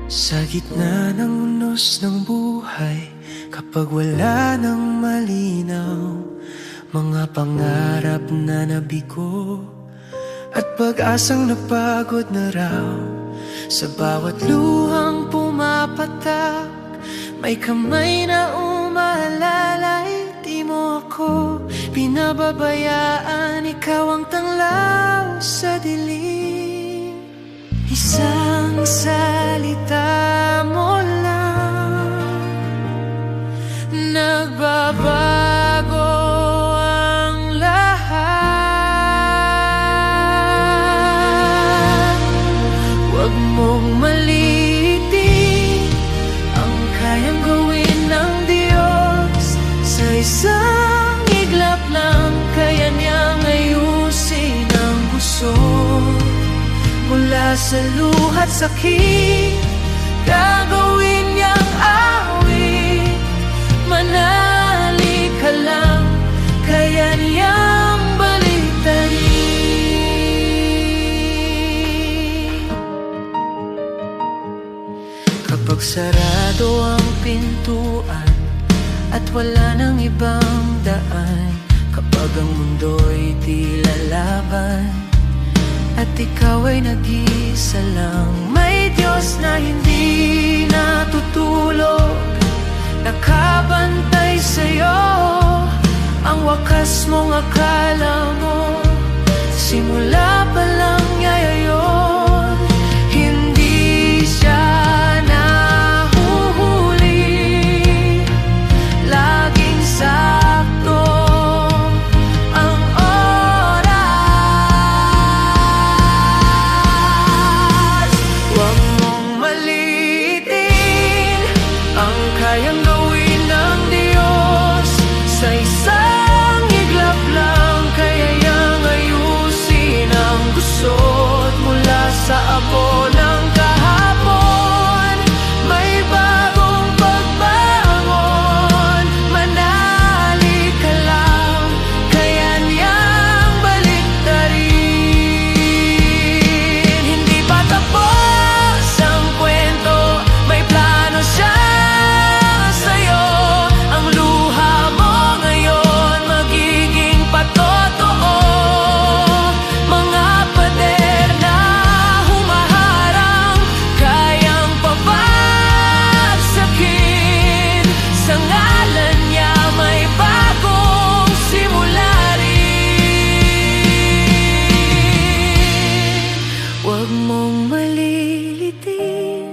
Sa gitna ng unos ng buhay, kapag wala nang malinaw, mga pangarap na nabigo at pag-asang napagod na raw. Sa bawat luhang pumapatak, may kamay na umaalalay. Di mo ako pinababayaan, ikaw ang tanglaw sa dilim. Isang salita mo lang, nagbabago ang lahat. Huwag mong maliitin ang kayang gawin ng Diyos. Sa isang iglap lang, kaya niyang ayusin ang gusot. Mula sa luha't sakit, gagawin niyang awit. Manali ka lang, kaya niyang baliktarin. Kapag sarado ang pintuan at wala nang ibang daan, kapag ang mundo'y di lalaban at ikaw ay nag-isa lang, may Diyos na hindi natutulog, nakabantay sa'yo. Ang wakas mong akala mo, simula pa lang niya yun. Hindi siya nahuhuli, laging sakto ang oras. Huwag mong maliitin ang kayang gawin ng Diyos. Sa isang iglap lang, kaya niyang ayusin ang gusot. Mula sa abo ng kahapon, may bagong pagbangon. Manali ka lang, kaya niyang baliktarin. Hindi pa tapos ang kwento, may plano siya sa'yo. Ang luha mo ngayon magiging patotoo. Mga pader na humaharang, kayang pabagsakin. Sa ngalan niya may bagong simula rin. Huwag mong malilitin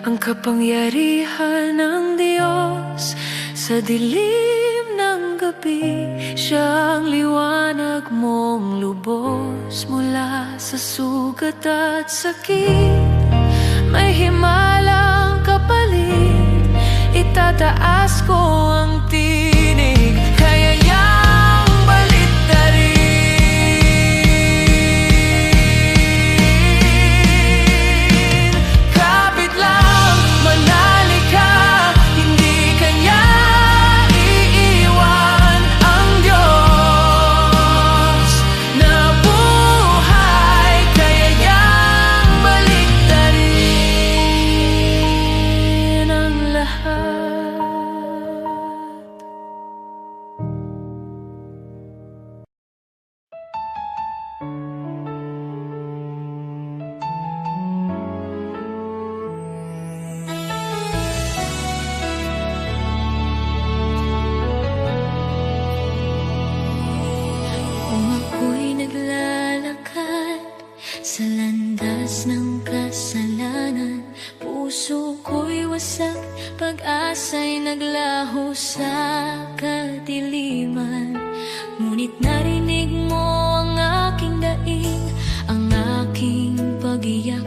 ang kapangyarihan ng Diyos. Sa dilim ng gabi, siya ang liwanag mong lubos. Mula sa sugat at sakit, may himalang kapalit. Itataas ko ang tinig, kaya niyang baliktarin. Kapit lang, manali ka, hindi kanya iiwan. Ang Diyos na buhay, kaya niyang baliktarin ang lahat. Kung ako'y naglalakad sa landas ng kasalanan, puso ko'y wasak, pag-asa'y naglaho sa kadiliman. Ngunit narinig mo ang aking daing, ang aking pag-iyak.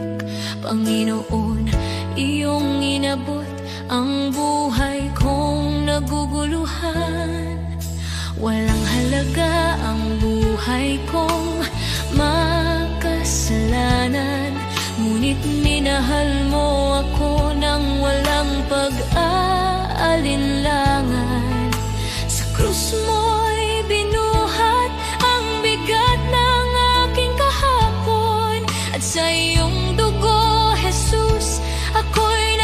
Panginoon, iyong inabot ang buhay kong naguguluhan. Walang halaga ang buhay kong makasalanan, ngunit minahal mo ako ng walang pag-aalinlangan. Sa krus mo'y binuhat ang bigat ng aking kahapon, at sa iyong dugo, Jesus, ako'y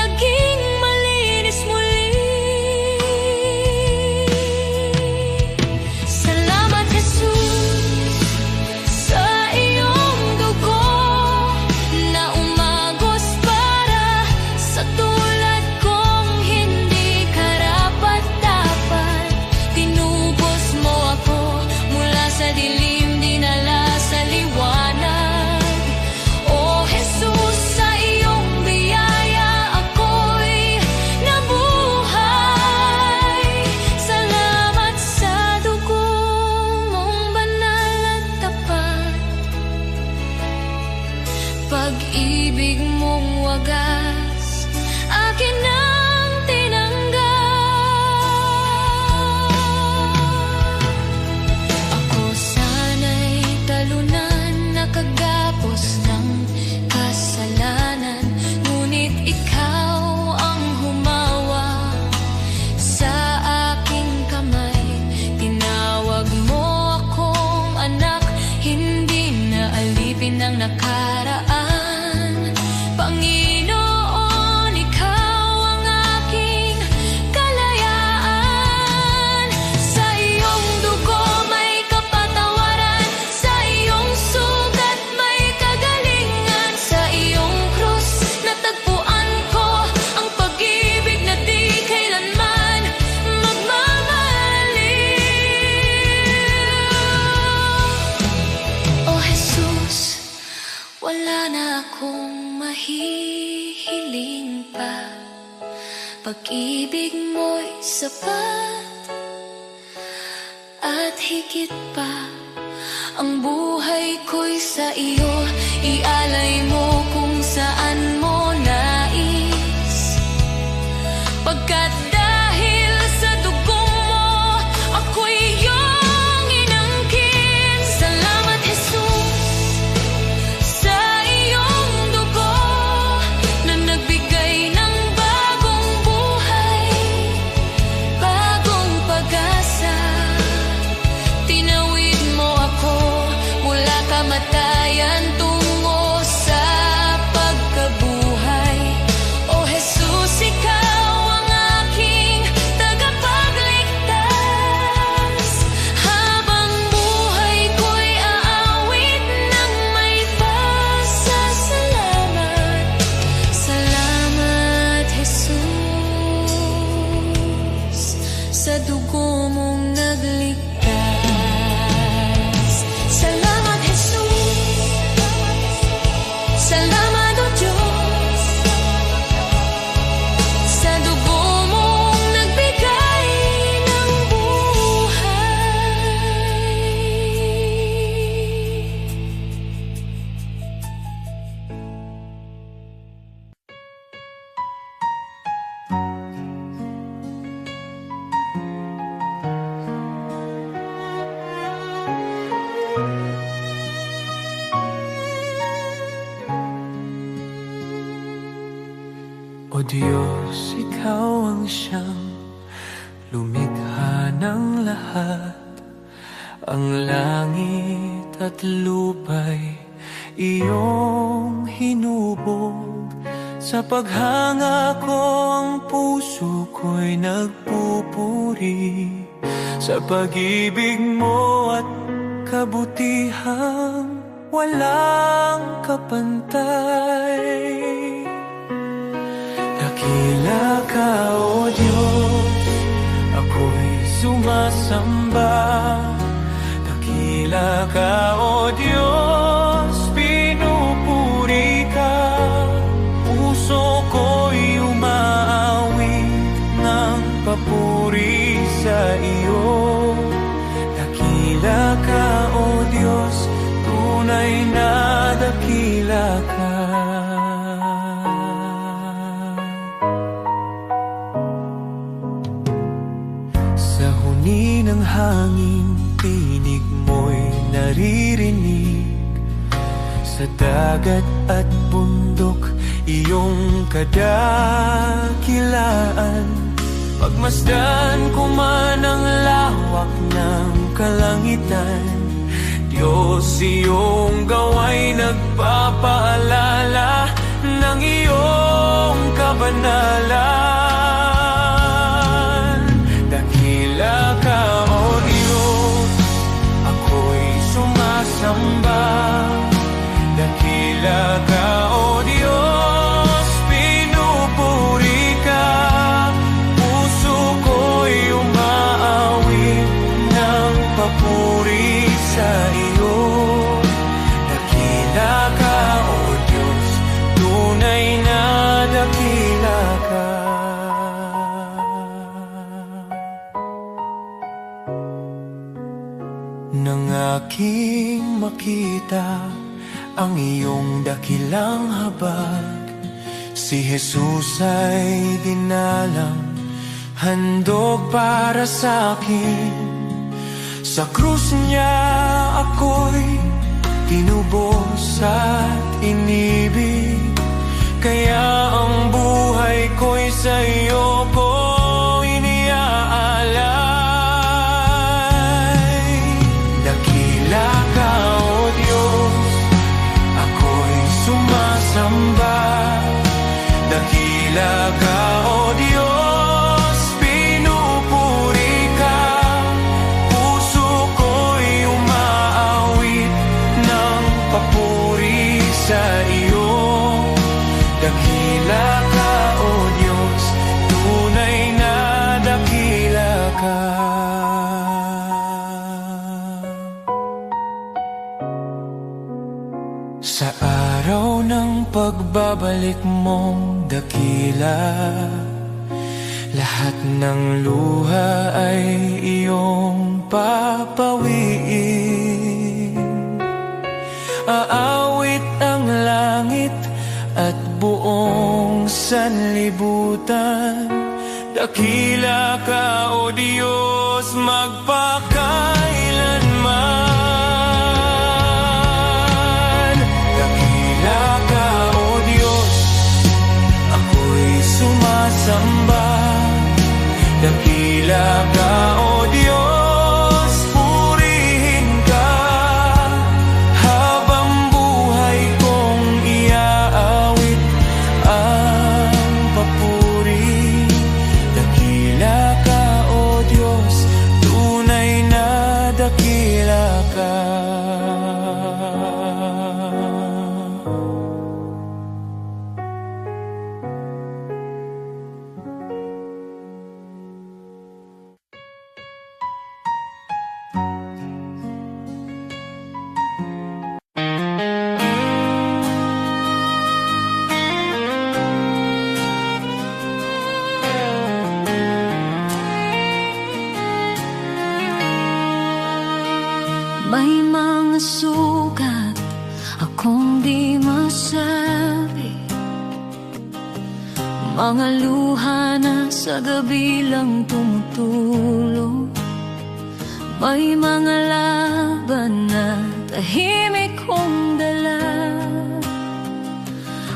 hiling pa. Pag-ibig mo'y sapat at higit pa. Ang buhay ko'y sa iyo, ialay mo kung saan mo nais. Pagkat dahil sa dugong mo, ako'y iyong inangkin. Salamat, Jesus, sa iyong dugo na nagbigay ng bagong buhay, bagong pag-asa. Tinawid mo ako mula kamatayan tungo sa pagkabuhay. O Jesus, ikaw ang aking tagapagligtas. Habang buhay ko'y aawit ng may pasasalamat. Salamat, Jesus, sa dugo mong nagligtas. Salamat, Jesus. Salamat, O Diyos, sa dugo mong nagbigay ng buhay. O Diyos, Ikaw ang siyang lumikha ng lahat. Ang langit at lupa'y iyong hinubog. Sa paghanga ko ang puso ko'y nagpupuri sa pag-ibig mo at kabutihang walang kapantay. Dakila ka, O Diyos, ako'y sumasamba. Dakila ka, O Diyos, pinupuri ka. Puso ko'y umaawit ng papuri sa iyo. Dakila ka, O Diyos, tunay na dakila ka. Ng hangin, tinig mo'y naririnig. Sa dagat at bundok, iyong kadakilaan. Pagmasdan ko man ang lawak ng kalangitan, Diyos, iyong gawa'y nagpapaalala ng iyong kabanalan. Dakila ka, O Diyos, ako'y sumasamba. Dakila ka, O Diyos, pinupuri ka. Puso ko'y umaawit ng papuri sa iyo. Dakila ka, O Diyos, tunay na dakila ka. Nang aking makita ang iyong dakilang habag, si Jesus ay dinalang, handog para sa akin. Sa krus niya ako'y tinubos at inibig, kaya ang buhay ko'y sa iyo ko iniaalay. Dakila ka, O Diyos, ako'y sumasamba. Dakila ka, O Diyos, pinupuri ka. Puso ko'y umaawit ng papuri sa iyo. Dakila ka, O Diyos, tunay na dakila ka. Sa araw ng pagbabago, ibabalik mong dakila. Lahat ng luha ay iyong papawiin. Aawit ang langit at buong sanlibutan. Dakila ka, O Diyos, magpakailanman. Dakila ka, O Diyos, ako'y sumasamba. Dakila ka, O Diyos, purihin ka. Habang buhay kong iaawit ang papuri. Dakila ka, O Diyos, tunay na dakila ka. May mga sugat akong di masabi, mga luha na sa gabi lang tumutulong. May mga laban na tahimik kong dala,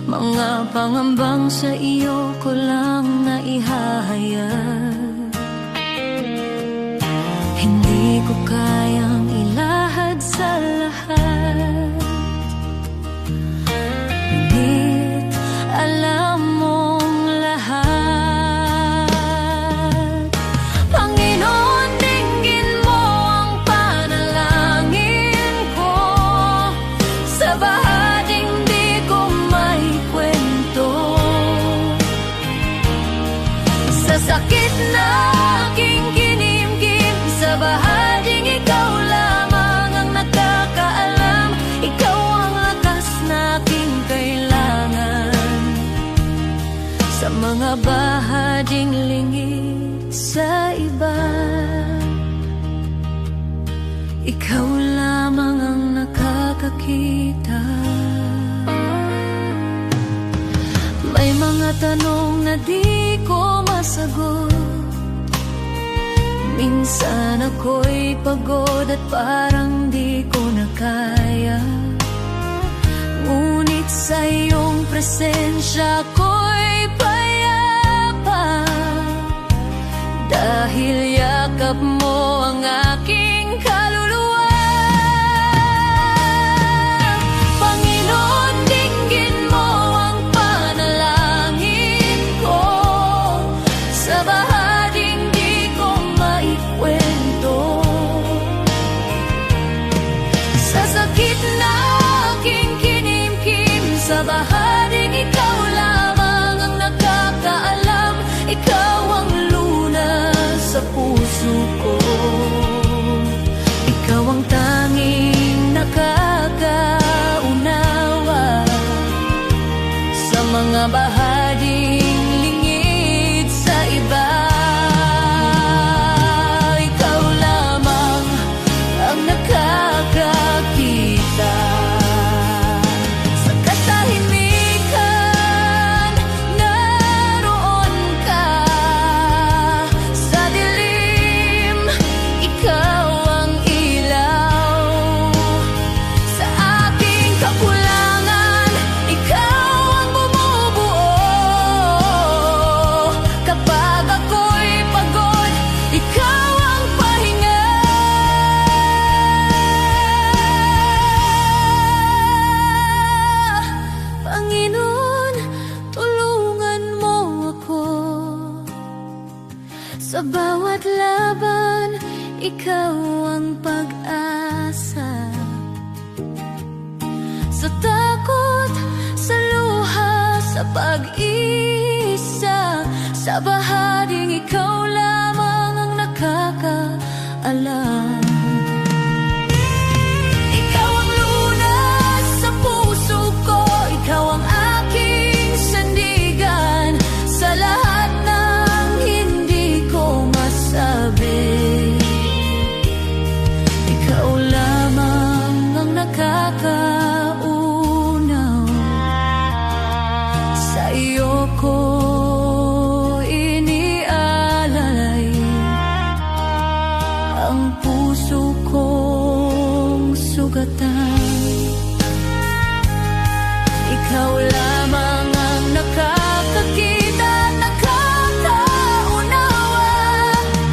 mga pangambang sa iyo ko lang naihahayag. Hindi ko kayang ilahad sa lahat, ngunit alam mong lahat. Panginoon, dinggin mo ang panalangin ko. Sa bahaging di ko may kwento, sa sakit na aking kinimkim, sa bahaging ikaw lamang ang nakakaalam. Ikaw ang lakas na aking kailangan. Sa mga bahaging lingid sa iba, ikaw lamang ang nakakakita. May mga tanong na di ko masagot. Minsan ako'y pagod at parang di ko na kaya, ngunit sa iyong presensya ako'y payapa. Dahil yakap mo ang aking kaluluwa. Panginoon, dinggin mo ang panalangin ko. Sa bahaging di ko maikwento, sa sakit na aking kinimkim, sa bahaging ikaw lamang ang nakakaalam. Ikaw ang lunas sa puso ko, ikaw ang tanging nakakaunawa. Sa mga bahaging lingid sa iba, ikaw lamang ang nakakakita. Sa katahimikan, naroon ka. Sa dilim, ikaw ang ilaw. Sa aking kakulangan, ikaw ang bumubuo. Kapag ako'y pagod, ikaw ang pahinga. Panginoon, tulungan mo ako. Sa bawat laban, ikaw ang pag-asa. Sa takot, sa luha, sa pag-isa, sa bahaging ikaw lamang ang nakakaalam. Ikaw ang lunas sa puso ko, ikaw ang aking iyo ko inialalay ang puso kong sugatan. Ikaw lamang ang nakakakita at nakakaunawa,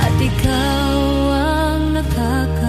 at ikaw ang nakakaunawa.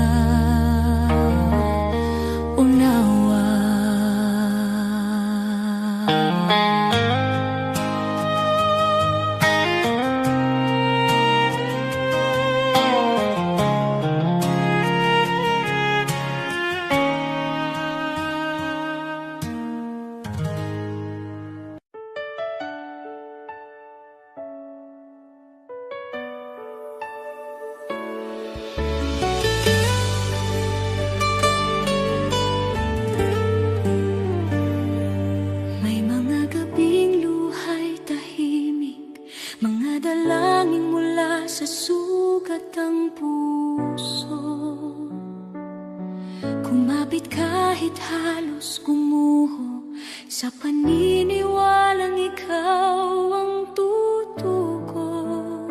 May mga gabing luhay tahimik, mga dalangin mula sa sugat ang puso. Kumapit kahit halos gumuho, sa paniniwalang ikaw ang tutugon.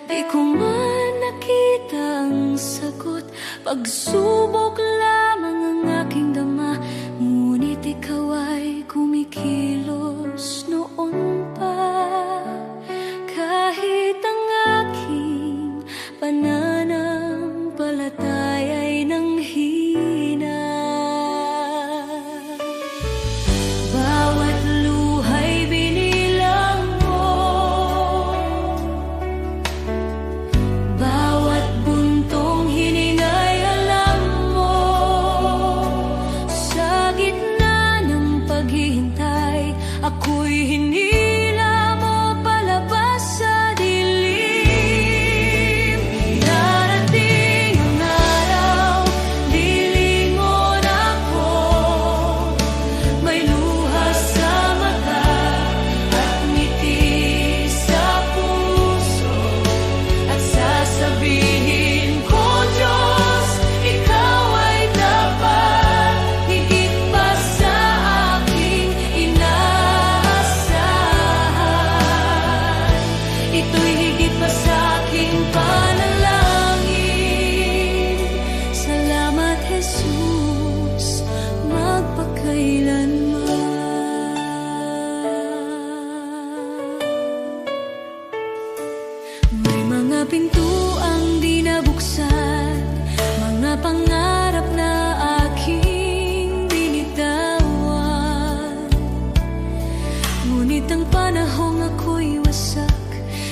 Di ko man nakita ang sagot, pagsubok lamang ang aking dama, ngunit ikaw ay kumikilos noon pa. Kahit ang aking pananampalataya ay nanghina, bawat luhay binilang mo, bawat buntong hiningay alam mo. Sa gitna ng paghihintay, ako'y hinila mo palabas sa dilim. Darating ang araw, lilingon ako, may luha sa mata at ngiti sa puso, at sasabihin ko, Diyos, ikaw ay dapat, higit pa sa aking inaasahan. Ito'y higit pa sa aking panalangin. Salamat, Jesus, magpakailanman. May mga pintuang di nabuksan, mga pangarap na aking binitawan. Ngunit ang panahong ako'y wasak,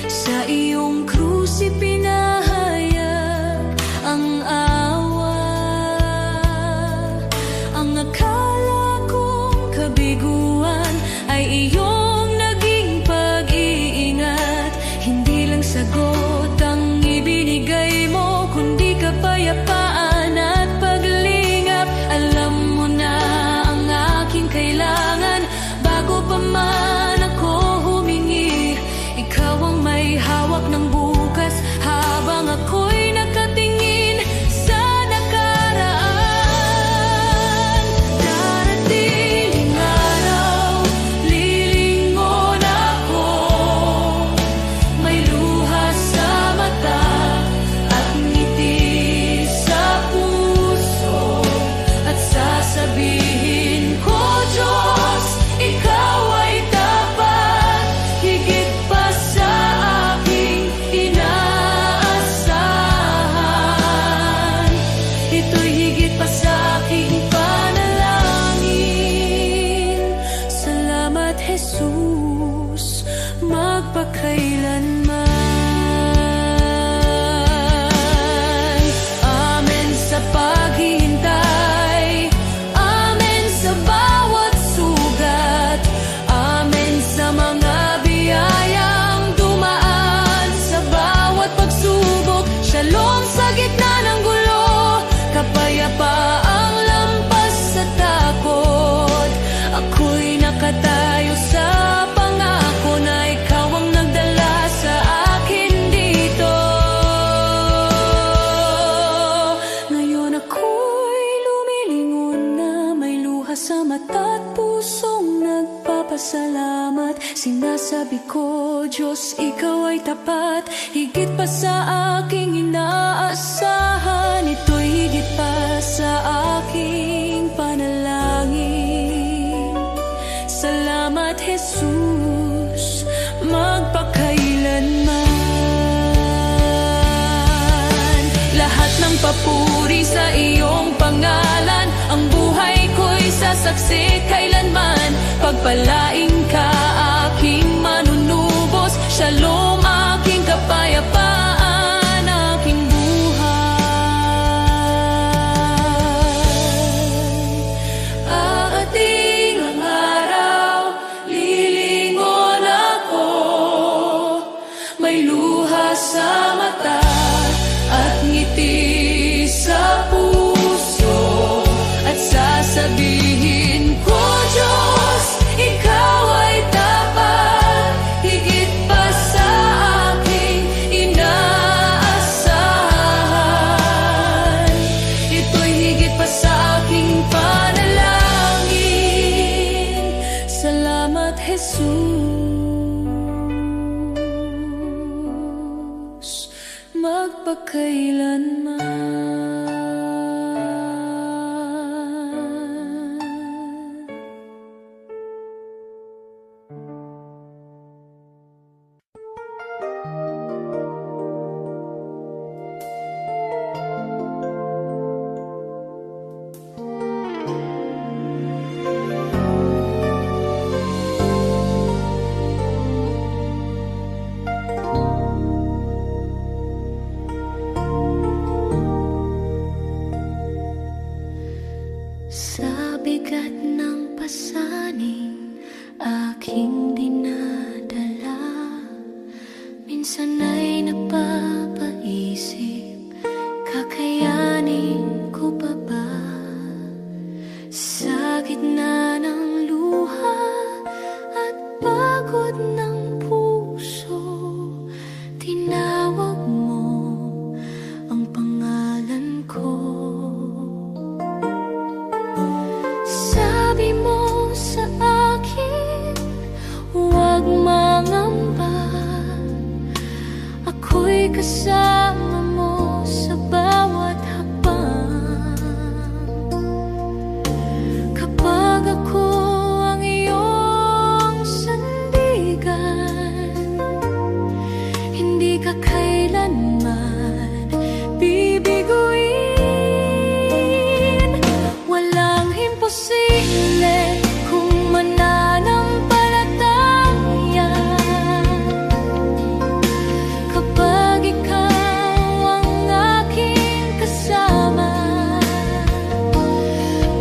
sa iyong krus ipinahayag ang awa. Ang akala kong kabiguan ay iyong naging pag-iingat. Hindi lang sagot ang ibinigay mo, kundi kapayapaan at paglingap. Alam mo na ang aking kailangan bago pa man ako humingi. Ikaw ang may hawak ng bukas habang ako'y nakatingin sa nakaraan. Darating ang araw, lilingon ako, may luha sa mata at ngiti sa puso, at sasabihin ko, Diyos, ikaw ay dapat, higit pa sa aking inaasahan. Ito'y higit pa sa aking panalangin. Salamat, Jesus, magpakailanman. Amen sa paghihintay, amen sa bawat sugat, amen sa mga biyayang dumaan sa bawat pagsubok. Shalom sa gitna ng gulo, kapayapaang lampas sa takot. Ako'y nakatayo sa pangako na ikaw ang nagdala sa nagpapasalamat. Sinasabi ko, Diyos, Ikaw ay tapat, higit pa sa aking inaasahan. Ito'y higit pa sa aking panalangin. Salamat, Jesus, magpakailanman. Lahat ng papuri sa iyong pangalan, ang buhay ko'y sasaksi kailanman. Pagpalain ka, aking manunubos, Shalom, aking kapayapaan, aking buhay. Aating ang araw, lilingon ako, may luha sa mata at ngiti sa puso, at sasabihin ko, Diyos, Ikaw ay tapat, higit pa sa aking inaasahan. Ito'y higit pa sa aking panalangin. Salamat, Jesus, magpakailanman. Sa bigat ng pasaning aking dinadala, minsan ay nagpapaisip, kakayanin ko pa ba? Sa gitna ng luha at pagod ng puso, tinawag mo ang pangalan ko. Sabi mo sa akin, huwag mangamba, ako'y kasama mo sa bawat hakbang. Kapag ako ang iyong sandigan, hindi ka kailanman bibiguin. Walang imposible kung mananampalataya. Kapag ikaw ang aking kasama,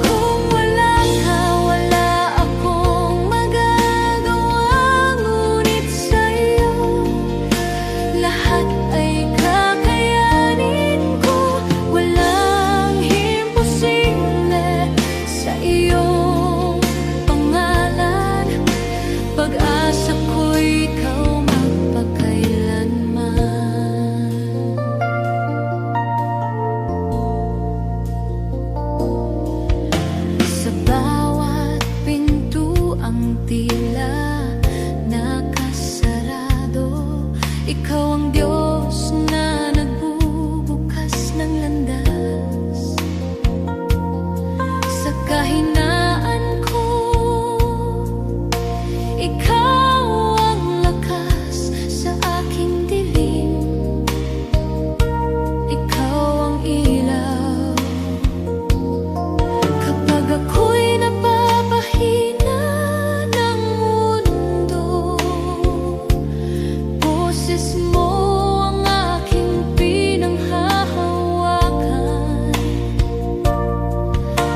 kung wala ka, wala akong magagawa. Ngunit sa'yo, lahat ay kakayanin ko. Walang imposible sa iyong pangalan. Pag-asa ko'y ikaw magpakailanman. Sa bawat pintuang tila nakasarado, ikaw ang Diyos na nagbubukas ng landas. Sa kahinaan ko, ikaw ang lakas sa aking dilim. Ikaw ang ilaw kapag ako'y napapahina ng mundo. Boses mo ang aking pinanghahawakan.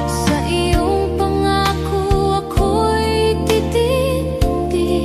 Sa iyong pangako ako'y titindig.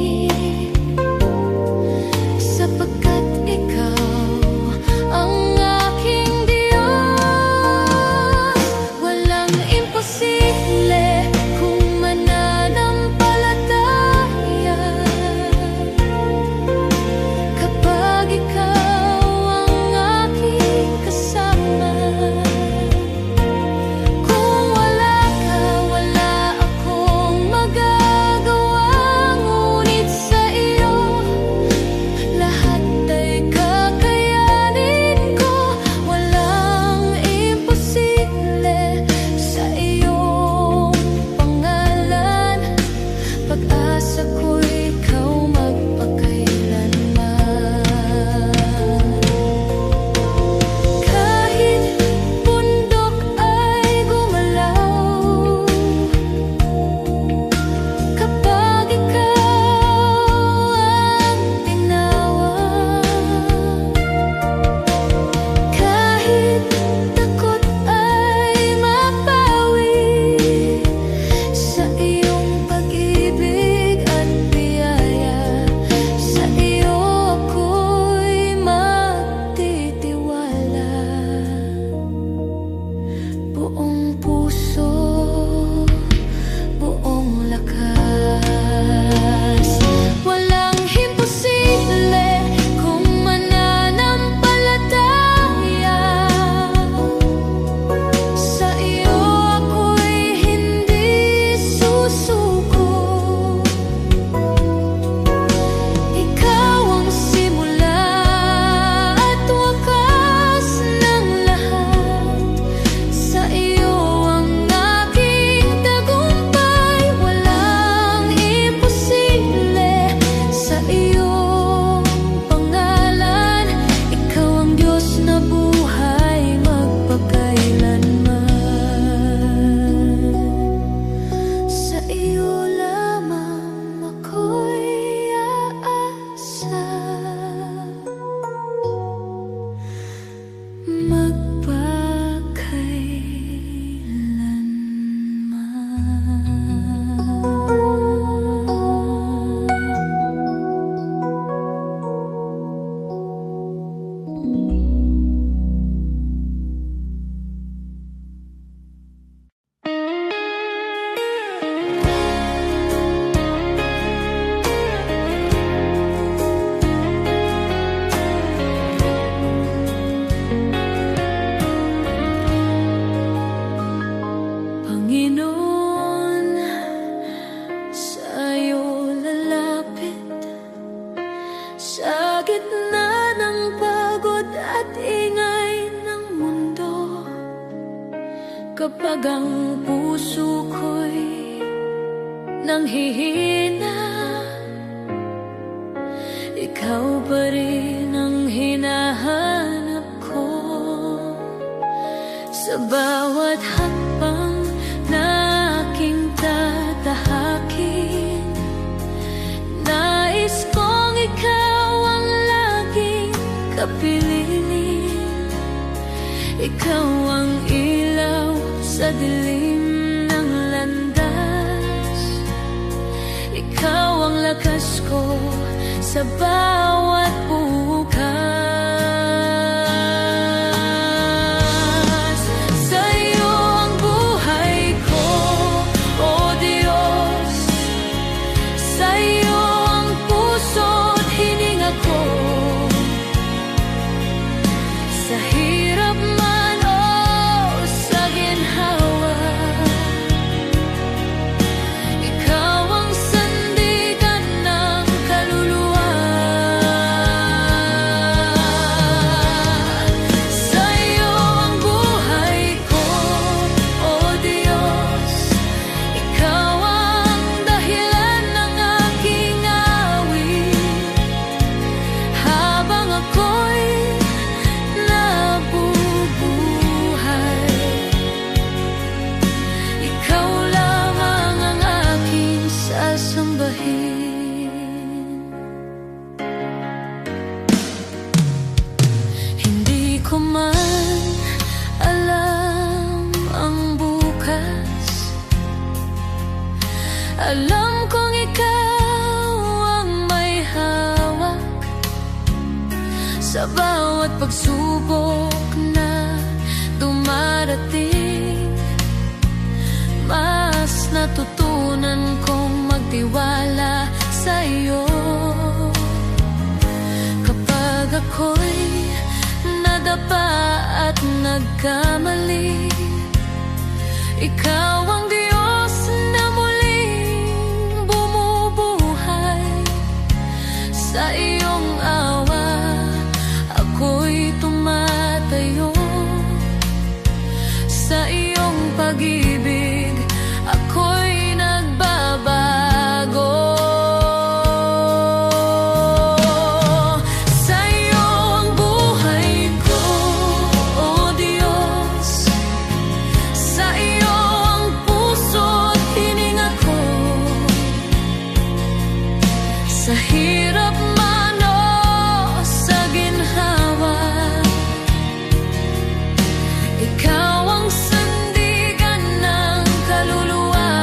gitna ng pagod at ingay ng mundo, kapag ang puso ko'y nanghihina, ikaw pa rin ang hinahanap ko. Sa bawat hakbang na aking tatahakin, nais kong ikaw ang laging kapiling. Ikaw ang ilaw sa dilim ng landas, ikaw ang lakas ko sa bawat bukas. Sa'yo ang buhay ko, O Diyos. Sa'yo ang puso't hininga ko. Sa hirap man o sa ginhawa, ikaw ang sandigan ng kaluluwa. Sa'yo ang buhay ko, O Diyos. Ikaw ang dahilan ng aking awit, habang ako'y nabubuhay. Ikaw lamang ang aking sasambahin. Hindi ko man alam ang bukas, alam kong ikaw ang may hawak sa bawat pagsubok na dumarating. Mas natutunan kong magtiwala sa iyo. Kapag ako'y nadapa at nagkamali, ikaw ang Diyos na muling bumubuhay. Sa iyong awa ako'y tumatayo, sa iyong pag-ibig ako'y nagbabago. Sa'yo ang buhay ko, O Diyos. Sa iyo ang puso't hininga ko. Sa hirap man o sa ginhawa, ikaw ang sandigan ng kaluluwa.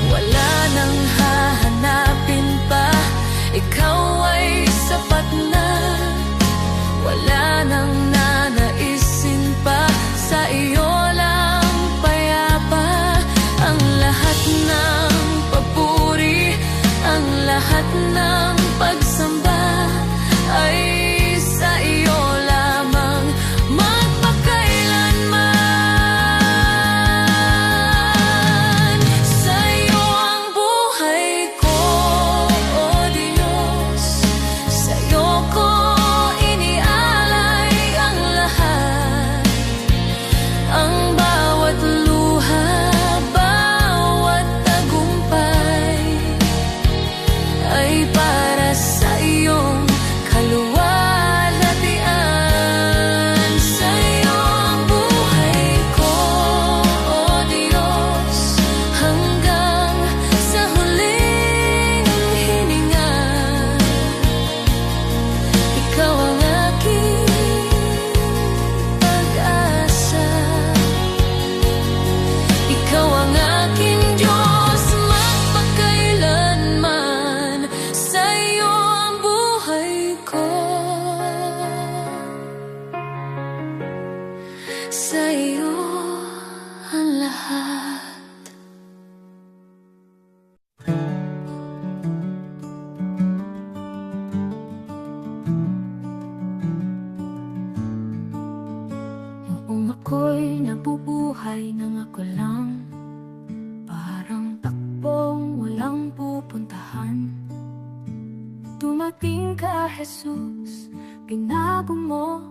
Wala nang hahanapin pa, ikaw ay sapat na. Wala nang nanaisin pa, sa iyo lang payapa. Ang lahat ng papuri, ang lahat ng pagsamba ay sa iyo lamang magpakailanman. Sa'yo ang buhay ko, O Diyos. Sa'yo ko inialay ang lahat, ang bawat luha, bawat tagumpay ay para Jesus, binago mo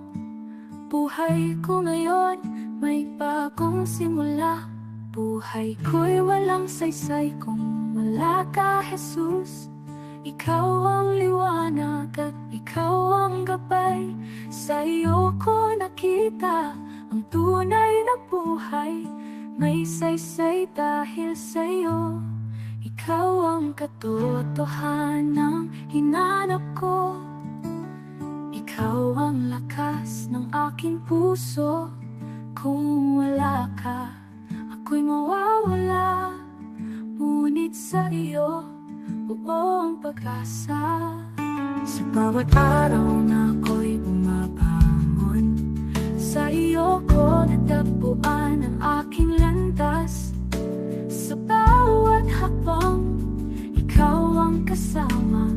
buhay ko ngayon, may bagong simula. Buhay ko'y walang saysay kung wala ka, Jesus. Ikaw ang liwanag at ikaw ang gabay. Sa iyo ko nakita ang tunay na buhay. May saysay dahil sa iyo. Ikaw ang katotohanang hinanap ko. Ikaw ang lakas ng aking puso. Kung wala ka, ako'y mawawala. Ngunit sa iyo, buong pag-asa. Sa bawat araw na ako'y bumabangon, sa iyo ko natagpuan ang aking landas. Sa bawat hakbang, ikaw ang kasama.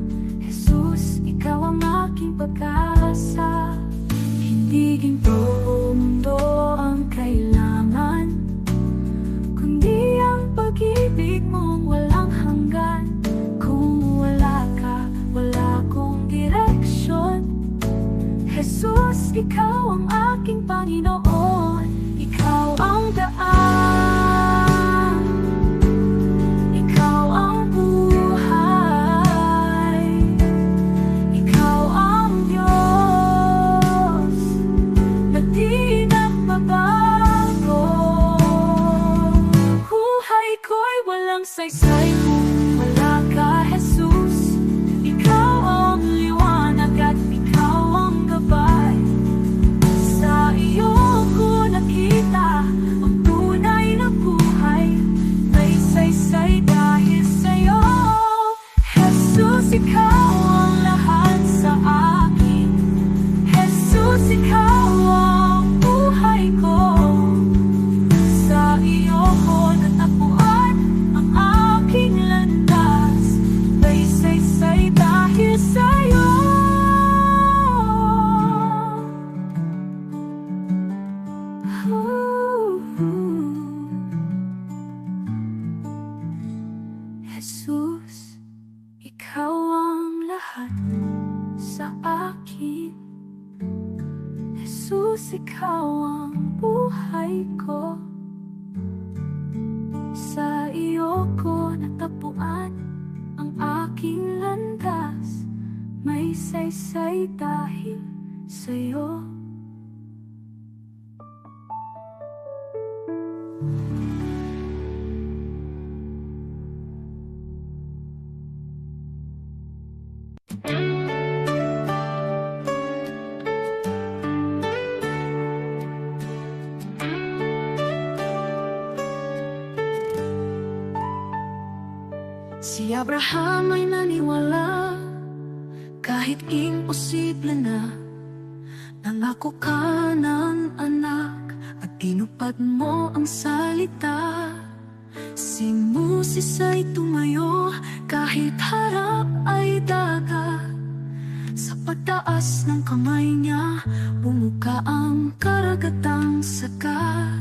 Jesus, ikaw ang aking pag-asa. Hindi ginto mundo ang kailangan, kundi ang pag-ibig mong walang hanggan. Kung wala ka, wala akong direksyon. Jesus, ikaw ang aking Panginoon. Ikaw ang daan, ikaw ang buhay, ikaw ang Diyos na di nagbabago. Buhay ko'y walang saysay kung wala ka, Jesus. Ikaw ang liwanag at ikaw ang gabay. Sa iyo ko nakita ang tunay na buhay. May saysay dahil sa'yo, Jesus. Ikaw ang lahat sa akin, Jesus. Ikaw ang buhay ko. Sa iyo ko natagpuan ang aking landas. May saysay dahil sa'yo. Jesus, ikaw ang lahat sa akin. Jesus, ikaw ang buhay ko. Sa iyo ko natagpuan ang aking landas. May saysay dahil sa'yo. Si Abraham ay naniwala kahit imposible na. Nangako ka ng anak at tinupad mo ang salita. Si Moses ay tumayo kahit harap ay dagat. Sa pagtaas ng kamay niya, bumuka ang karagatang sagat.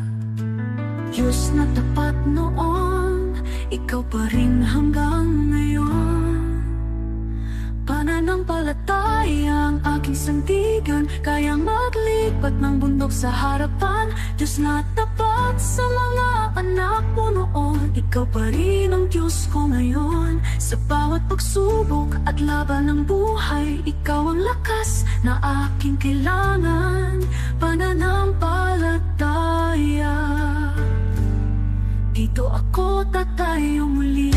Diyos na tapat noon, ikaw pa rin hanggang ngayon. Pananampalataya ang aking sandigan, kayang maglipat ng bundok sa harapan. Diyos na tapat sa mga anak mo noon, ikaw pa rin ang Diyos ko ngayon. Sa bawat pagsubok at laban ng buhay, ikaw ang lakas na aking kailangan. Pananampalataya, dito ako tatayo muli.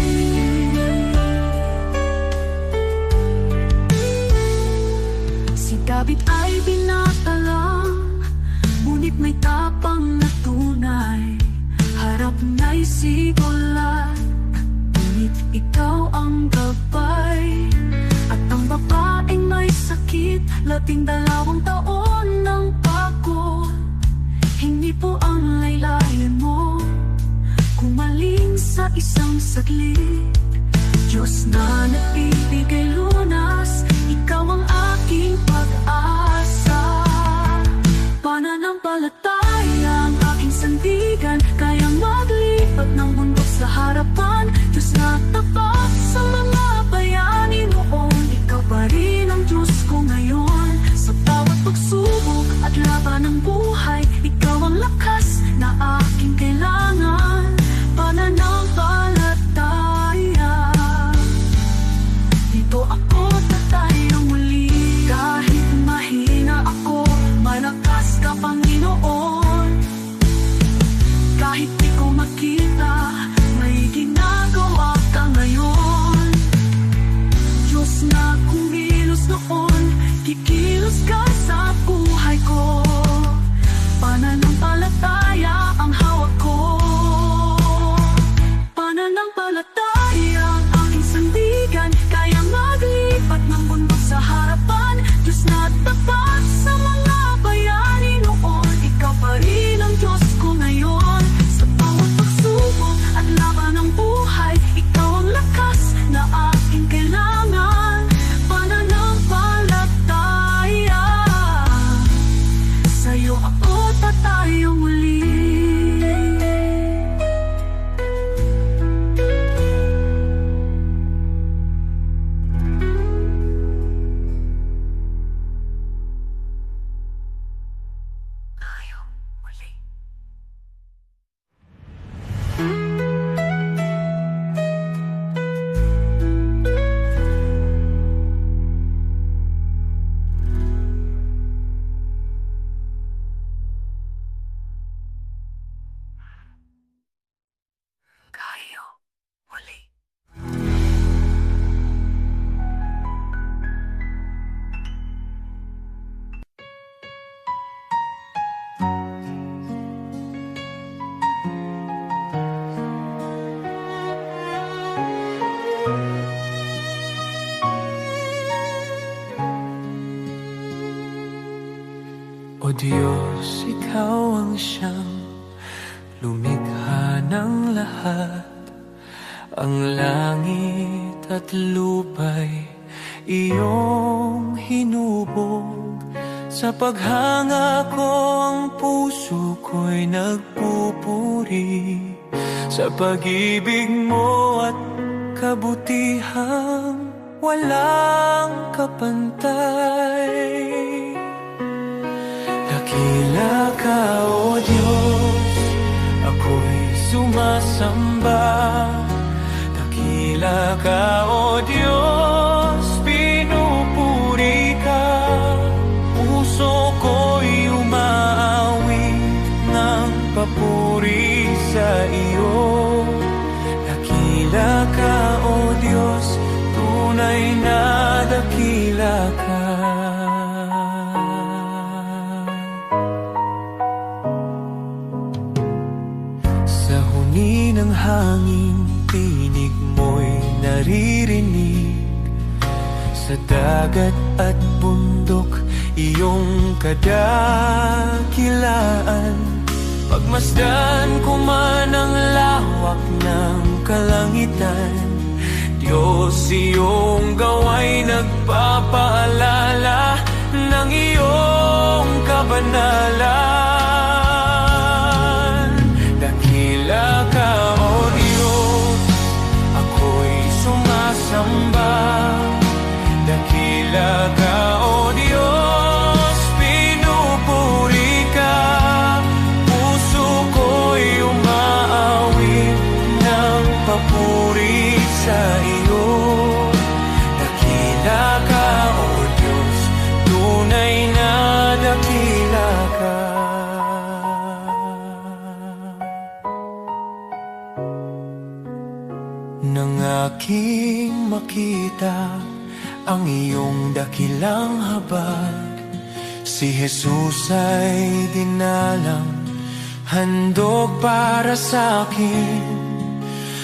Si David ay binatalang, ngunit may tapang na tunay. Harap na'y si Goliath, ngunit ikaw ang gabay. At ang babaeng may sakit, 12 taon ng pagod. Hindi po ang laylayan mo kumaling sa isang saglit. Diyos na nagbibigay lunas, ikaw ang aking pag-asa. Pananampalataya ang aking sandigan, kayang maglipat ng bundok sa harapan. Diyos na tapat sa mga bayani noon, ikaw pa rin ang Diyos ko Diyos, Ikaw ang siyang lumikha ng lahat. Ang langit at lupa'y iyong hinubog. Sa paghanga ko ang puso ko'y nagpupuri sa pag-ibig mo at kabutihang walang kapantay. Dakila ka, O Diyos, ako'y sumasamba. Dakila ka, O Diyos, pinupuri ka. Puso ko'y umaawit ng papuri sa iyo. Dakila ka, O Diyos, tunay na dakila ka. Sa huni ng hangin, tinig mo'y naririnig. Sa dagat at bundok, iyong kadakilaan. Pagmasdan ko man ang lawak ng kalangitan, Diyos, iyong gawa'y nagpapaalala ng iyong kabanalan. Dakila ka, O Diyos, ako'y sumasamba. Dakila ka, O Diyos, pinupuri ka. Puso ko'y umaawit ng papuri sa iyo. Dakila ka, O Diyos, tunay na dakila ka. Nang aking makita ang iyong dakilang habag, si Jesus ay dinalang, handog para sa akin.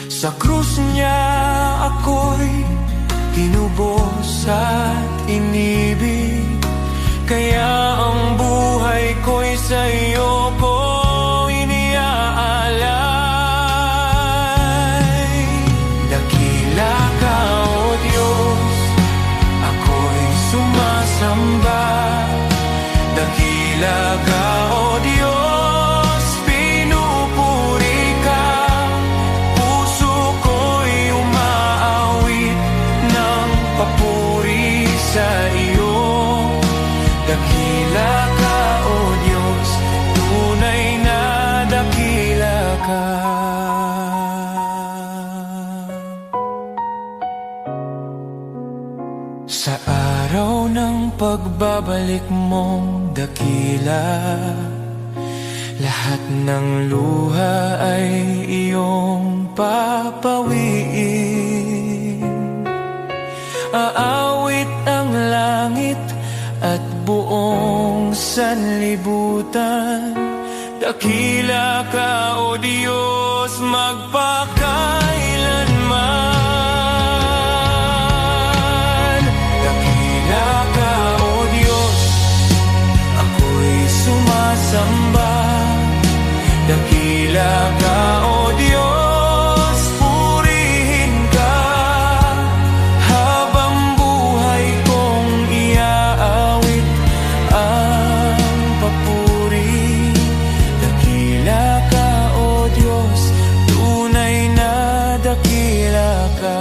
Sa krus niya ako'y tinubos at inibig, kaya ang buhay ko'y sa iyo ko iniaalay. Dakila ka, O Diyos, ako'y sumasamba. Dakila ka, O Diyos, pinupuri ka. Puso ko'y umaawit ng papuri sa iyo. Dakila ka, O Diyos, tunay na dakila ka. Sa araw ng pagbabalik mong dakila, lahat ng luha ay iyong papawiin. Aawit ang langit at buong sanlibutan. Dakila ka, O Diyos, magpakailanman. Dakila ka, O Diyos, ako'y sumasamba. Dakila ka, O Diyos, purihin ka. Habang buhay kong iaawit ang papuri. Dakila ka, O Diyos, tunay na dakila ka.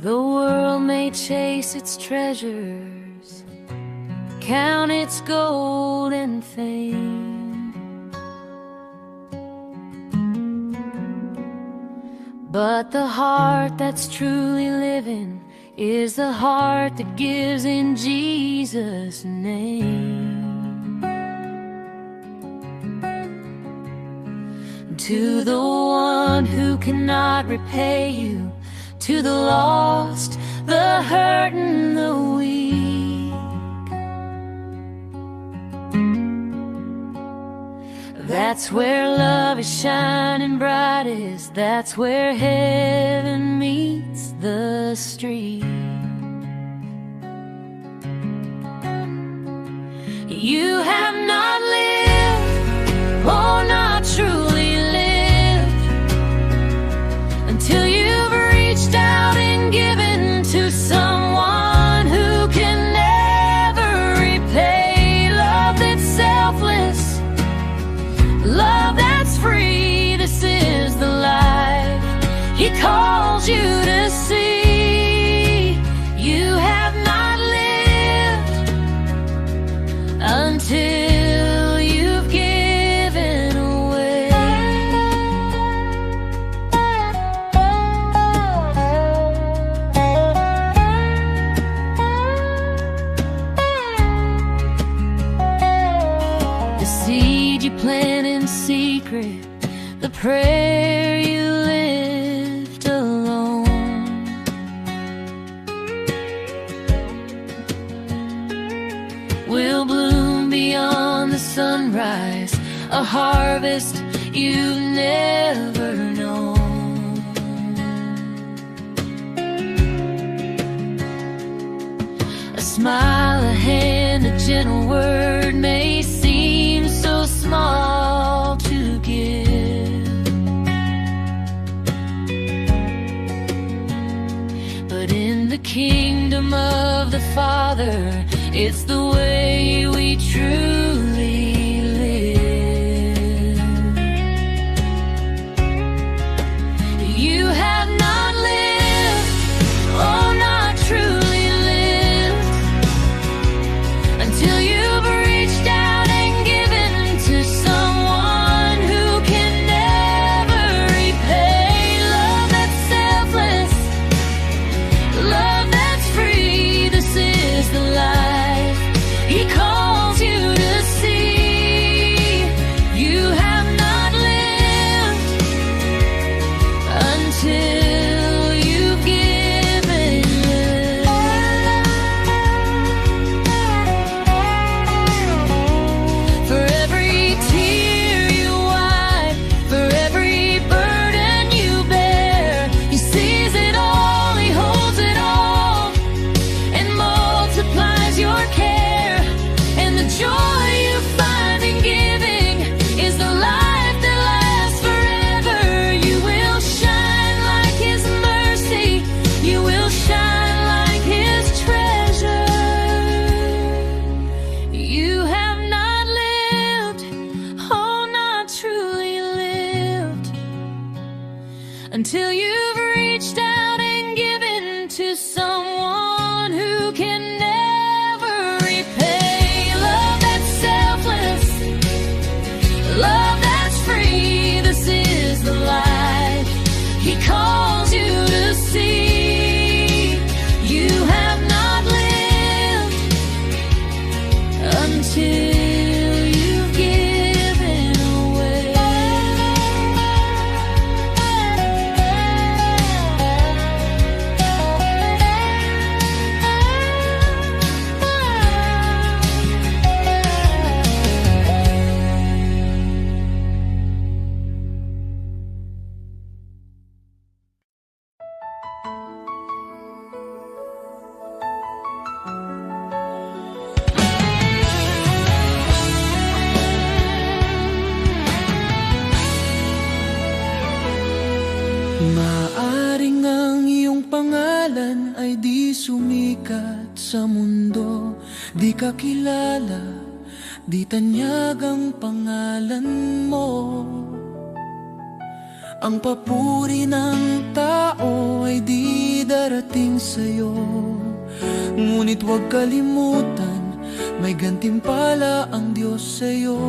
The world may chase its treasures, count its gold and fame, but the heart that's truly living is the heart that gives in Jesus' name. To the one who cannot repay you, to the lost, the hurt and the weak, that That's where love is shining brightest. That's where heaven meets the street. You have not lived, oh, not truly lived, until you've reached out and given to someone who can never repay. Love that's selfless, love that's free. This is the life He calls you to see. You have not lived until you've given away. The seed you plant in secret, the prayer you lift alone, will bloom beyond the sunrise, a harvest you've never known. A smile, a hand, a gentle word may seem so small to give, but in the kingdom of the Father, it's the way we truly live. You have not lived, oh, not truly lived, until you've reached out and given to someone who can never repay. Love that's selfless, love that's free. This is the life He calls you to see. You have not lived until you've given. For every tear you wipe, for every burden you bear, He sees it all, He holds it all, and multiplies your care. And the joy you find in giving is the life that lasts forever. You will shine like His mercy, you will shine like His treasure. You have not lived, oh, not truly lived, until you've reached out and given to someone who can never repay. Love that's selfless, love that's free. This is the life He calls you to see. You have not lived until you've given away. Maaring ang iyong pangalan ay di sumikat sa mundo, di ka kilala, di tanyag ang pangalan mo. Ang papuri ng tao ay di darating sa'yo, ngunit huwag kalimutan, may gantimpala ang Diyos sa'yo.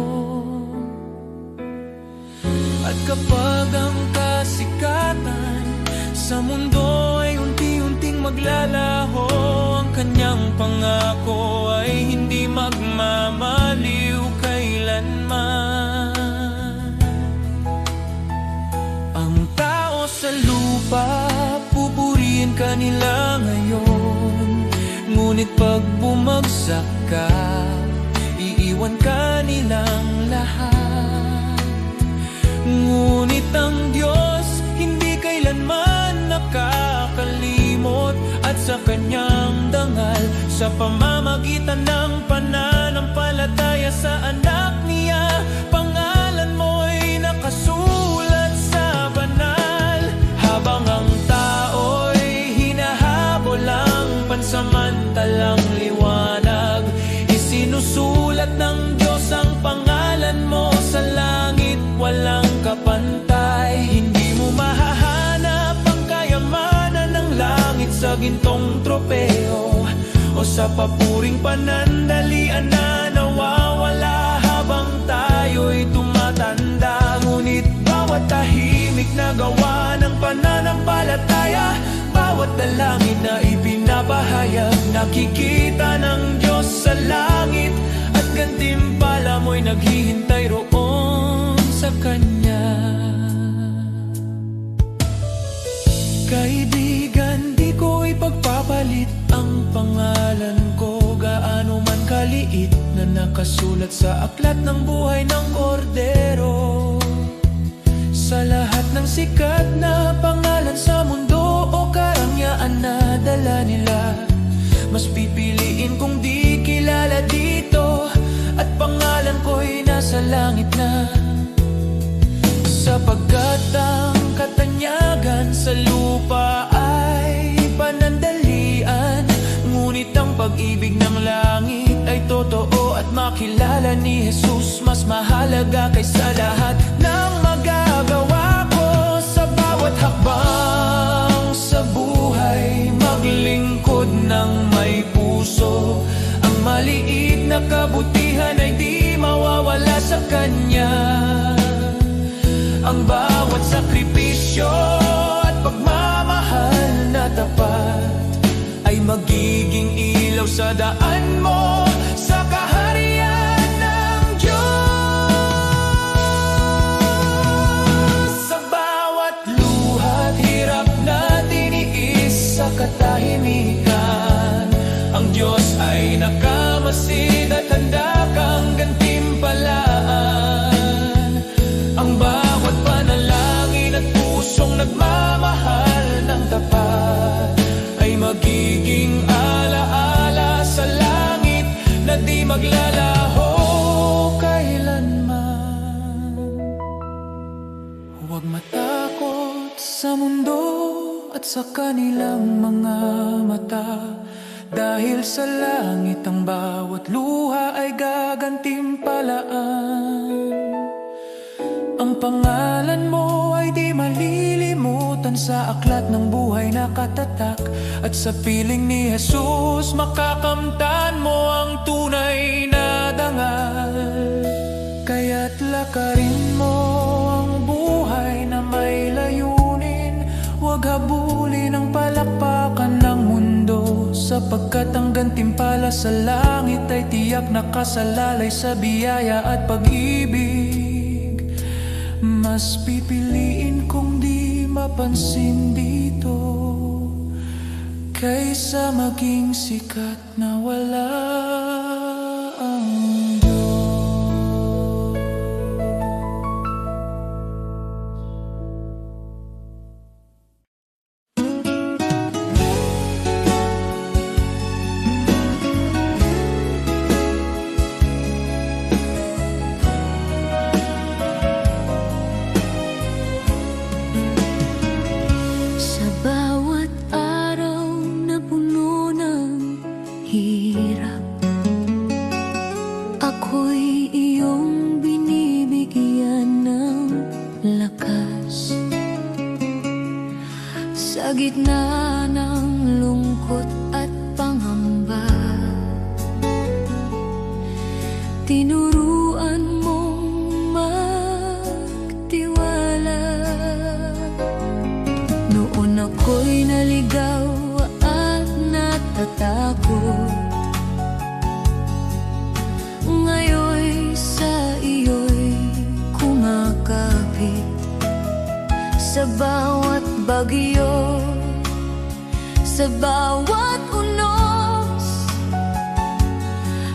At kapag ang kasikatan sa mundo ay unti-unting maglalaho, ang kanyang pangako ay hindi magmamaliw kailanman. Ang tao sa lupa, pupurihin ka nila ngayon, ngunit pag bumagsak ka, iiwan ka nilang lahat. Ngunit ang Diyos hindi kailanman nakakalimot, at sa kanyang dangal, sa pamamagitan ng pananampalataya sa anak niya, pangalan mo'y nakasulat sa banal. Habang ang tao'y hinahabol ang pansamantalang liwanag, isinusulat ng Diyos ang pangalan mo sa langit, walang kapantay. Hindi mo mahahanap ang kayamanan ng langit sa gintong tropeo, o sa papuring panandalian na nawawala habang tayo'y tumatanda. Ngunit bawat tahimik na gawa ng pananampalataya, bawat dalangin na ipinapahayag, nakikita ng Diyos sa langit, at gantimpala mo'y naghihintay roon sa Kanya. Kaibigan, di ko ipagpapalit ang pangalan ko, gaano man kaliit, na nakasulat sa aklat ng buhay ng Kordero. Sa lahat ng sikat na pangalan sa mundo o karangyaan na dala nila, mas pipiliin kong di kilala dito, at pangalan ko'y nasa langit na. Sapagkat ang katanyagan sa lupa ay panandalian, ngunit ang pag-ibig ng langit ay totoo, at makilala ni Jesus mas mahalaga kaysa lahat ng magagawa ko. Sa bawat hakbang sa buhay, maglingkod ng may puso, ang maliit na kabutihan ay di mawawala sa Kanya. Ang bawat sakripisyo at pagmamahal na tapat ay magiging ilaw sa daan mo sa kaharian ng Diyos. Sa bawat luha't hirap na tiniis sa katahimikan, ang Diyos ay nakamasid at handa kang gantimpalaan. Ang bawat panalangin at pusong nagmamahal ng tapat ay magiging alaala sa langit na di maglalaho kailanman. Huwag matakot sa mundo at sa kanilang mga mata, dahil sa langit ang bawat luha ay gagantimpalaan. Ang pangalan mo ay di malilimutan sa aklat ng buhay na katatak, at sa piling ni Jesus makakamtan mo ang tunay na dangal. Kaya't lakarin mo ang buhay na may layunin, huwag habulin ang palakpakan ng mundo, sapagkat ang gantimpala sa langit ay tiyak nakasalalay sa biyaya at pag-ibig. Mas pipiliin kong di mapansin dito, kaysa maging sikat na wala ang Diyos. Sa bawat araw na puno ng hirap, ako'y iyong binibigyan ng lakas. Sa gitna ng lungkot at pangamba, tinuruan mong magtiwala. Noon ako'y naligaw at natatakot, ngayon'y sa iyo'y kumakapit. Sa bawat bagyo, sa bawat unos,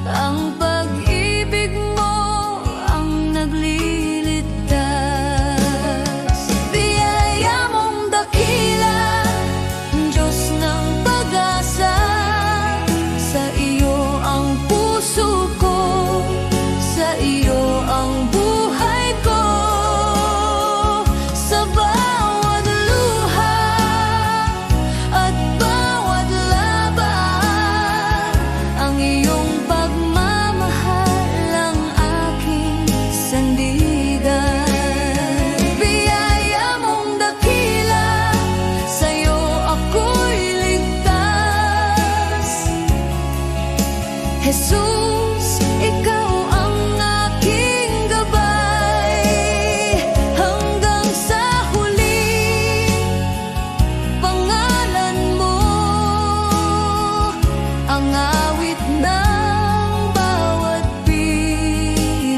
ang pag-ibig mo ang nagliligtas. Jesus, ikaw ang aking gabay hanggang sa huli. Pangalan mo ang awit ng bawat Pilipino.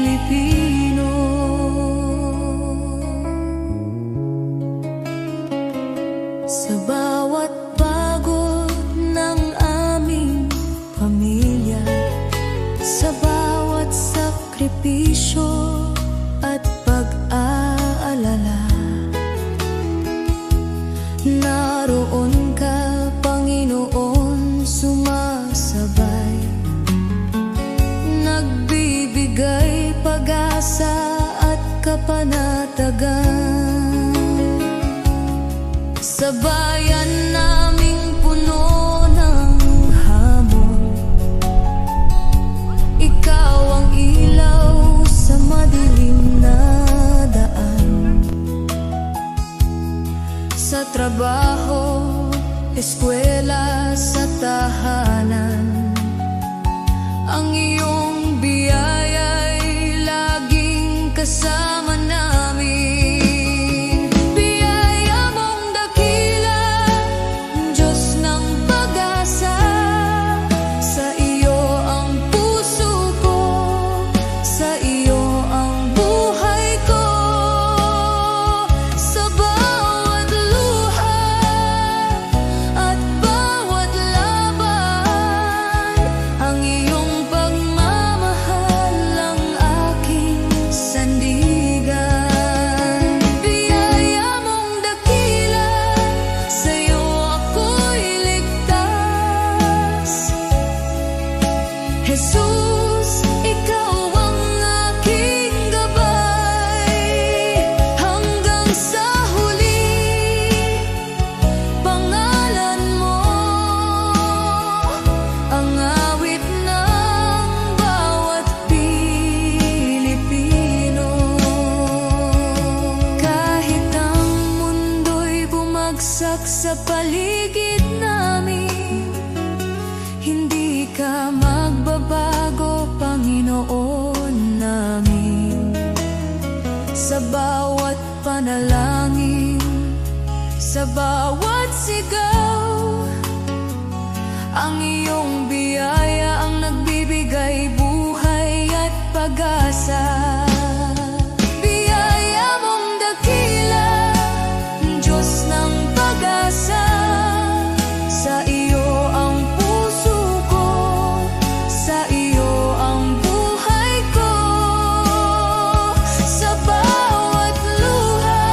Sa bawat pagod ng aming pamilya, sa bawat sakripisyo at pag-aalala, naroon ka, Panginoon, sumasabay, nagbibigay pag-asa at kapanatagan. Sa bayan naming puno ng hamon, ikaw ang ilaw sa madilim na daan. Sa trabaho, eskwela, sa tahanan, ang iyong biyaya'y laging kasama namin. Biyaya mong dakila, Diyos ng pag-asa, sa iyo ang puso ko, sa iyo ang buhay ko. Sa bawat luha at bawat laban, ang iyong pagmamahal ang aking sandigan. Biyaya mong dakila, sa iyo ako'y ligtas. Jesus, ikaw ang aking gabay hanggang sa huli. Pangalan mo ang awit ng bawat Pilipino. Kahit ang mundo'y bumagsak sa paligid namin, hindi ka magbabago, Panginoon namin. Sa bawat panalangin, sa bawat sigaw, ang iyong biyaya ang nagbibigay buhay at pag-asa. Biyaya mong dakila, Diyos ng pag-asa, sa iyo ang puso ko, sa iyo ang buhay ko. Sa bawat luha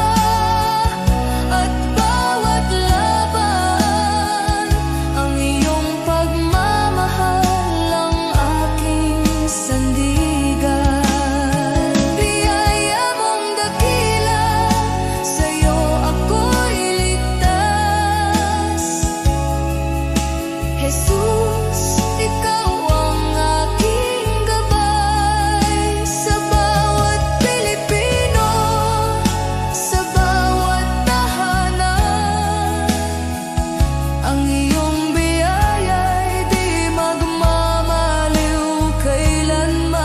at bawat laban, ang iyong pagmamahal ang aking sandigan. Biyaya mong dakila, sa iyo ako'y ligtas. Jesus, ikaw ang aking gabay sa bawat Pilipino, sa bawat tahanan. Ang iyong biyaya'y di magmamaliw kailanman.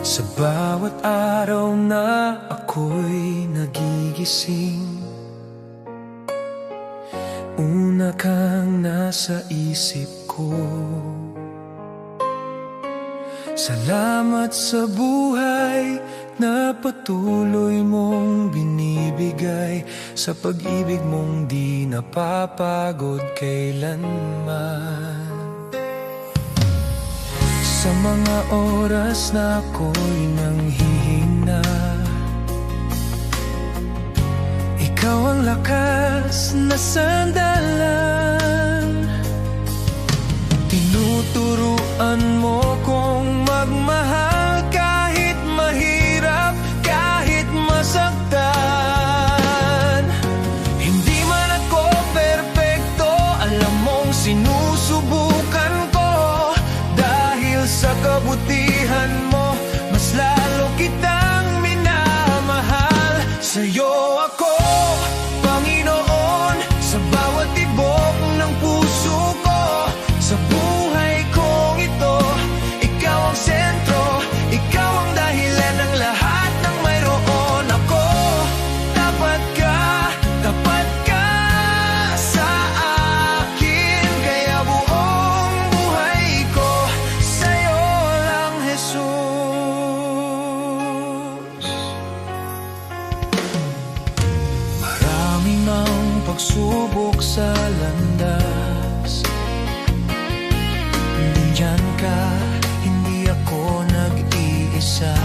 Sa bawat araw na ako'y nagigising, una kang nasa isip ko. Salamat sa buhay na patuloy mong binibigay, sa pag-ibig mong di napapagod kailanman. Sa mga oras na ako'y nanghihina, ikaw ang lakas na sandalan. Tinuturuan mo Sa'yo ako, Panginoon, sa bawat tibok ng puso ko. Sa buhay kong ito, ikaw ang sentro, ikaw ang dahilan ng lahat ng mayroon ako. Tapat ka sa akin, kaya buong buhay ko sa'yo lang, Jesus. Maraming ang pagsubok sa landas, nandyan ka, hindi ako nag-iisa.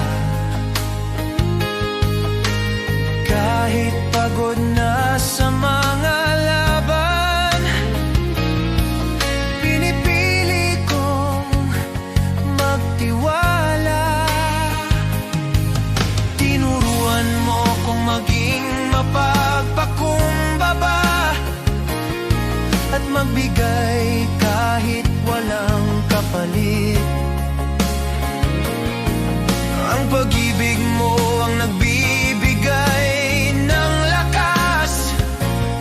Kahit pagod na sa mga laban, pinipili kong magtiwala. Tinuruan mo kong maging mapagpakumbaba at magbigay kahit walang kapalit. Ang pag-ibig mo ang nagbibigay ng lakas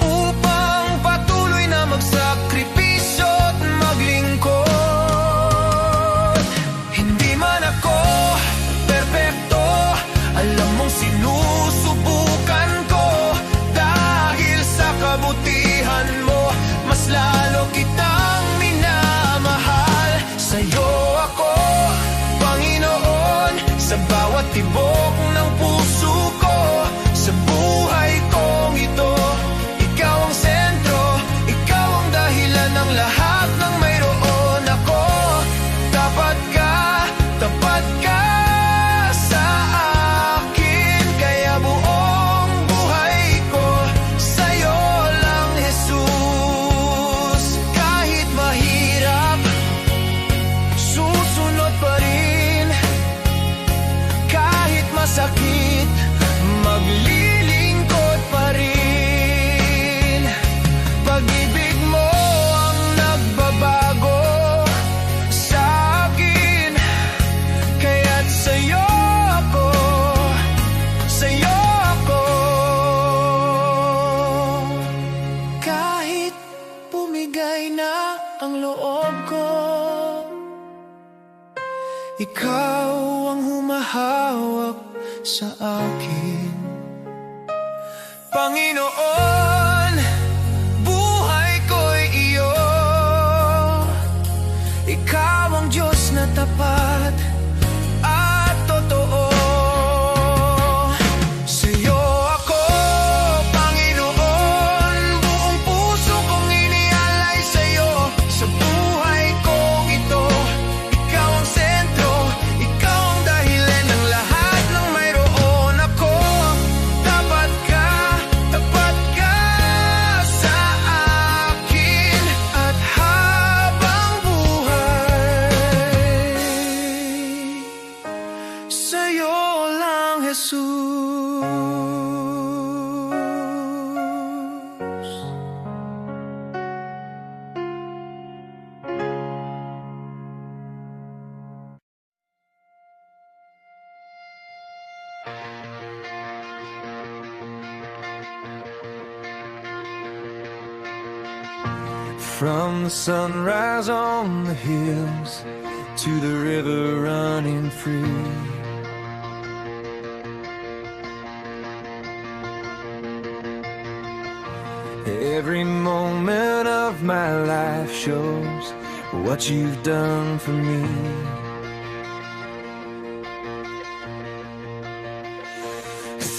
upang patuloy na magsakripisyo at maglingkod. Hindi man ako perpekto, alam mong sinusubukan ko. Dahil sa kabutihan mo, mas lalo kitang minamahal. Sa'yo ako, Panginoon, sa bawat tibok ng puso ko. Sa buhay kong ito, ikaw ang sentro, ikaw ang dahilan ng lahat ng mayroon ako. Tapat ka sa akin, kaya buong buhay ko sa'yo lang, Jesus. Kahit mahirap, susunod pa rin. Kahit masakit, maglilingkod pa rin. Pag-ibig mo ang nagbabago sa akin, kaya't sa'yo ako, sa'yo ako. Kahit pumigay na ang loob ko, ikaw ang humahawak sa akin. Panginoon, buhay ko'y iyo. Ikaw ang Diyos na tapat at totoo. Sa'yo ako, Panginoon, buong puso kong inialay sa'yo. Sa buhay kong ito, ikaw ang sentro, ikaw ang dahilan ng lahat ng mayroon ako. Tapat ka sa akin, at habang buhay, sa'yo lang, Jesus. From the sunrise on the hills to the river running free, every moment of my life shows what you've done for me.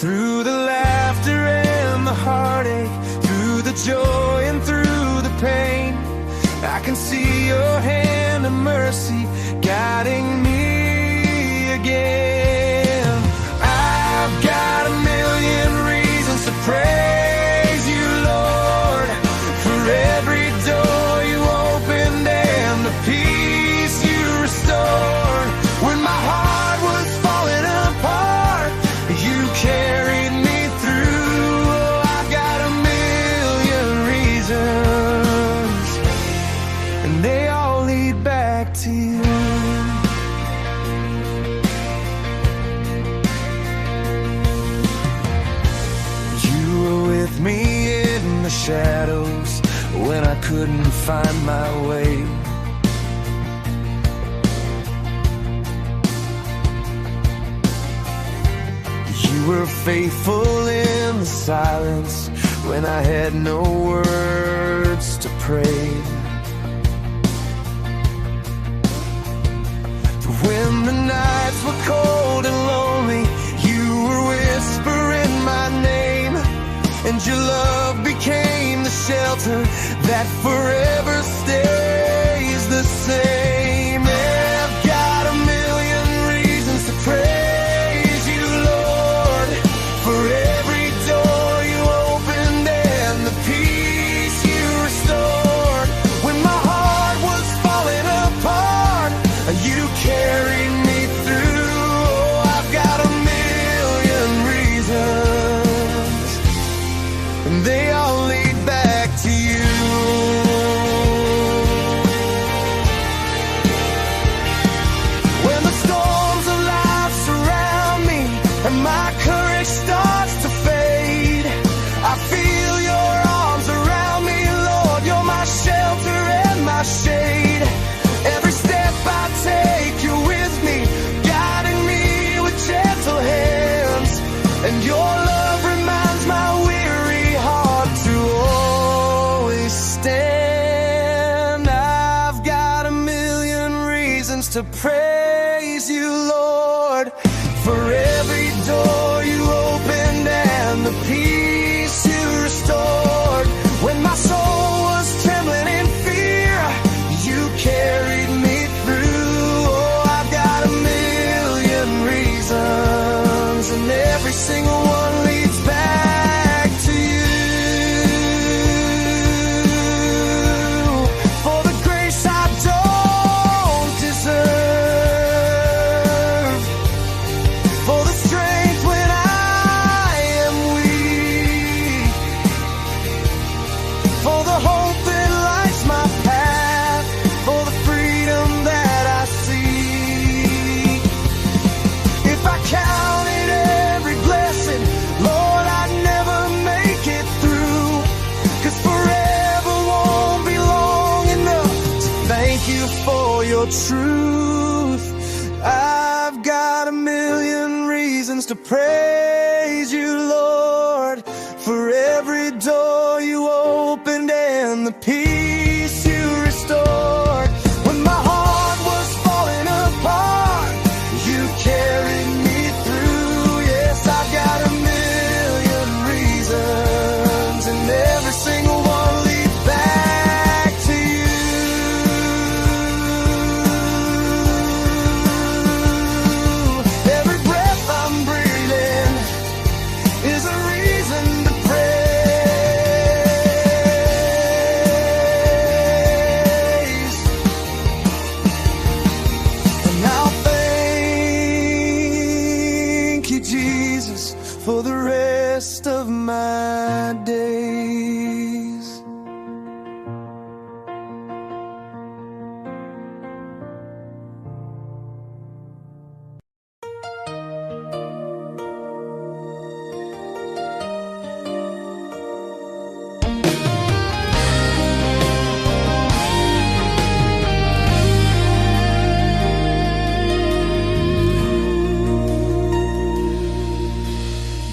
Through the laughter and the heartache, through the joy and through the pain, I can see your hand of mercy guiding me again. I've got a million reasons to praise you, Lord, for every door you opened and the peace you restored. When my heart was falling apart, you carried me through. Oh, I've got a million reasons, and they all lead back to you. find my way. You were faithful in the silence when I had no words to pray. When the nights were cold and lonely, you were whispering my name, and your love became the shelter that forever stays the same. I've got a million reasons to praise you, Lord, for every door you opened and the peace you restored. When my heart was falling apart, you carried me through. Oh, I've got a million reasons, and they all lead back to you. When the storms of life surround me and my courage starts to fade, I feel your arms around me, Lord. You're my shelter and my shade. Every step I take, you're with me, guiding me with gentle hands, and your love reminds my weary heart to always stand. I've got a million reasons to praise you, Lord, for every door you opened and the peace you restored. When my soul was trembling in fear, you carried me through. Oh, I've got a million reasons, and every single one leads back to you. For the grace I don't deserve, for the strength when I am weak, for the hope that lights my path, for the freedom that I seek. If I counted every blessing, Lord, I'd never make it through, 'cause forever won't be long enough to thank you for your truth. I've got a million reasons to praise you, Lord, for every door you opened and the peace you restored. When my heart was falling apart, you carried me through. Yes, I've got a million reasons, and every single one leads back to you. Every breath I'm breathing is a reason to praise. And I'll thank you, Jesus, for the rest of my days.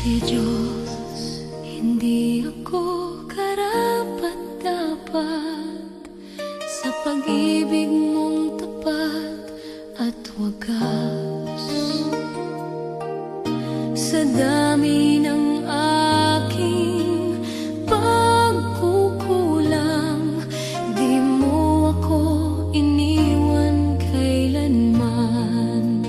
Di Diyos, hindi ako karapat-dapat sa pag-ibig mong tapat at wagas. Sa dami ng aking pagkukulang, di mo ako iniwan kailanman.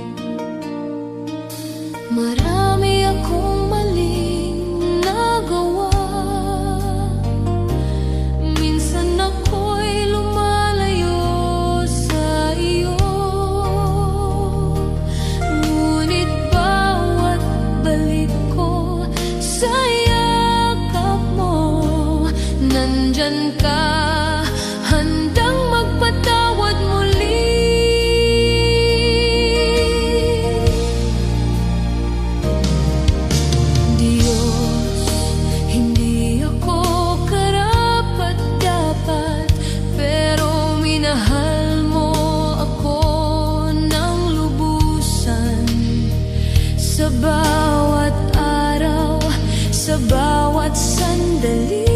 Marami akong maling nagawa, minsan ako'y lumalayo sa iyo. Ngunit bawat balik ko sa yakap mo, nandyan ka, handang magpatawad muli. bawat araw, sa bawat sandali.